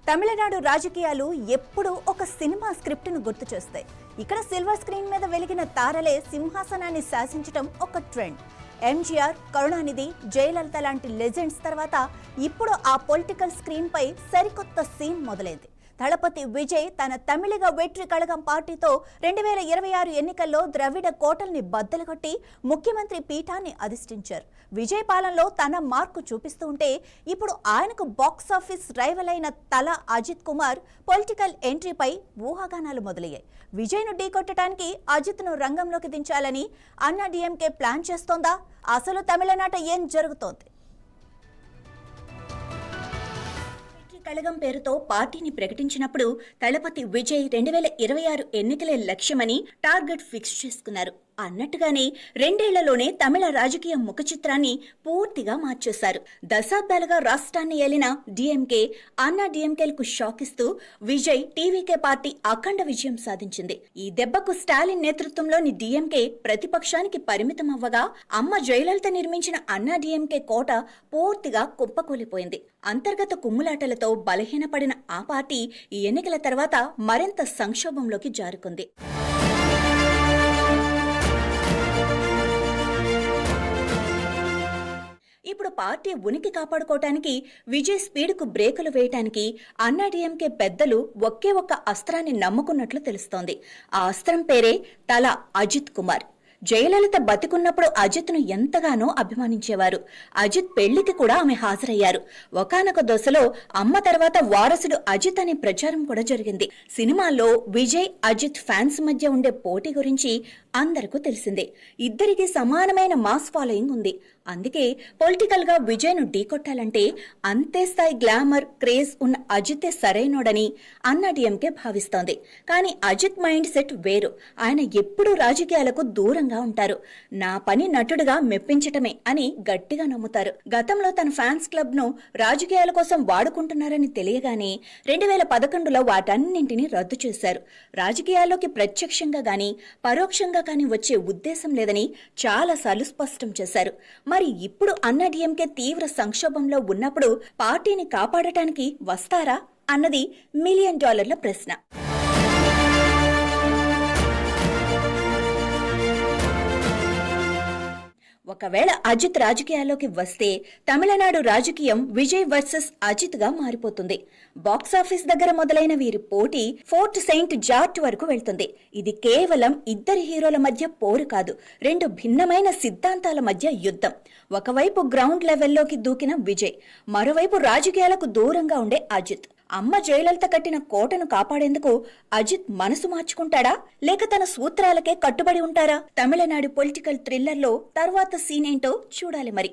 తమిళనాడు రాజకీయాలు ఎప్పుడూ ఒక సినిమా స్క్రిప్ట్ను గుర్తు చేస్తాయి. ఇక్కడ సిల్వర్ స్క్రీన్ మీద వెలిగిన తారలే సింహాసనాన్ని శాసించడం ఒక ట్రెండ్. ఎంజీఆర్, కరుణానిధి, జయలలిత లాంటి లెజెండ్స్ తర్వాత ఇప్పుడు ఆ పొలిటికల్ స్క్రీన్ పై సరికొత్త సీన్ మొదలైంది. దళపతి విజయ్ తన తమిళిగ వెట్రి కళగం పార్టీతో 2026 ఎన్నికల్లో ద్రవిడ కోటల్ని బద్దలుకొట్టి ముఖ్యమంత్రి పీఠాన్ని అధిష్ఠించారు. విజయ్ పాలనలో తన మార్కు చూపిస్తూ ఉంటే ఇప్పుడు ఆయనకు బాక్సాఫీస్ రైవల్ అయిన తల అజిత్ కుమార్ పొలిటికల్ ఎంట్రీపై ఊహాగానాలు మొదలయ్యాయి. విజయ్ను ఢీకొట్టడానికి అజిత్ను రంగంలోకి దించాలని అన్నా డీఎంకే ప్లాన్ చేస్తోందా? అసలు తమిళనాట ఏం జరుగుతోంది? కళగం పేరుతో పార్టీని ప్రకటించినప్పుడు దళపతి విజయ్ 2026 ఎన్నికలే లక్ష్యమని టార్గెట్ ఫిక్స్ చేసుకున్నారు. అన్నట్టుగానే 2 ఏళ్లలోనే తమిళ రాజకీయ ముఖ చిత్రాన్ని పూర్తిగా మార్చేశారు. దశాబ్దాలుగా రాష్ట్రాన్ని ఏలిన డీఎంకే, అన్నా డీఎంకేలకు షాక్ ఇస్తూ విజయ్ టీవీకే పార్టీ అఖండ విజయం సాధించింది. ఈ దెబ్బకు స్టాలిన్ నేతృత్వంలోని డీఎంకే ప్రతిపక్షానికి పరిమితం అవ్వగా అమ్మ జయలలిత నిర్మించిన అన్నా డీఎంకే కోట పూర్తిగా కుప్పకూలిపోయింది. అంతర్గత కుమ్ములాటలతో బలహీనపడిన ఆ పార్టీ ఈ ఎన్నికల తర్వాత మరింత సంక్షోభంలోకి జారుకుంది. ఇప్పుడు పార్టీ ఉనికి కాపాడుకోవటానికి విజయ్ స్పీడ్కు బ్రేకులు వేయటానికి అన్నా డీఎంకే పెద్దలు ఒకే ఒక్క అస్త్రాన్ని నమ్ముకున్నట్లు తెలుస్తోంది. ఆ అస్త్రం పేరే తల అజిత్ కుమార్. జయలలిత బతికున్నప్పుడు అజిత్ను ఎంతగానో అభిమానించేవారు. అజిత్ పెళ్లికి కూడా ఆమె హాజరయ్యారు. ఒకానొక దశలో అమ్మ తర్వాత వారసుడు అజిత్ అనే ప్రచారం కూడా జరిగింది. సినిమాల్లో విజయ్, అజిత్ ఫ్యాన్స్ మధ్య ఉండే పోటీ గురించి అందరికీ తెలిసిందే. ఇద్దరికి సమానమైన మాస్ ఫాలోయింగ్ ఉంది. అందుకే పొలిటికల్ గా విజయ్ ను ఢీకొట్టాలంటే అంతే స్థాయి గ్లామర్, క్రేజ్ ఉన్న అజితే సరైనోడని అన్నా డీఎంకే భావిస్తోంది. కానీ అజిత్ మైండ్ సెట్ వేరు. ఆయన ఎప్పుడూ రాజకీయాలకు దూరంగా ఉంటారు. నా పని నటుడుగా మెప్పించటమే అని గట్టిగా నమ్ముతారు. గతంలో తన ఫ్యాన్స్ క్లబ్ ను రాజకీయాల కోసం వాడుకుంటున్నారని తెలియగానే 2011లో వాటన్నింటినీ రద్దు చేశారు. రాజకీయాల్లోకి ప్రత్యక్షంగా గాని పరోక్షంగా కానీ వచ్చే ఉద్దేశం లేదని చాలాసార్లు స్పష్టం చేశారు. మరి ఇప్పుడు అన్నా డీఎంకే తీవ్ర సంక్షోభంలో ఉన్నప్పుడు పార్టీని కాపాడటానికి వస్తారా అన్నది $1 మిలియన్ ప్రశ్న. ఒకవేళ అజిత్ రాజకీయాల్లోకి వస్తే తమిళనాడు రాజకీయం విజయ్ వర్సెస్ అజిత్ గా మారిపోతుంది. బాక్సాఫీస్ దగ్గర మొదలైన వీరి పోటీ ఫోర్ట్ సెయింట్ జార్జ్ వరకు వెళ్తుంది. ఇది కేవలం ఇద్దరి హీరోల మధ్య పోరు కాదు, 2 భిన్నమైన సిద్ధాంతాల మధ్య యుద్ధం. ఒకవైపు గ్రౌండ్ లెవెల్లోకి దూకిన విజయ్, మరోవైపు రాజకీయాలకు దూరంగా ఉండే అజిత్. అమ్మ జయలలిత కట్టిన కోటను కాపాడేందుకు అజిత్ మనసు మార్చుకుంటాడా, లేక తన సూత్రాలకే కట్టుబడి ఉంటారా? తమిళనాడు పొలిటికల్ థ్రిల్లర్లో తర్వాత సీన్ ఏంటో చూడాలి మరి.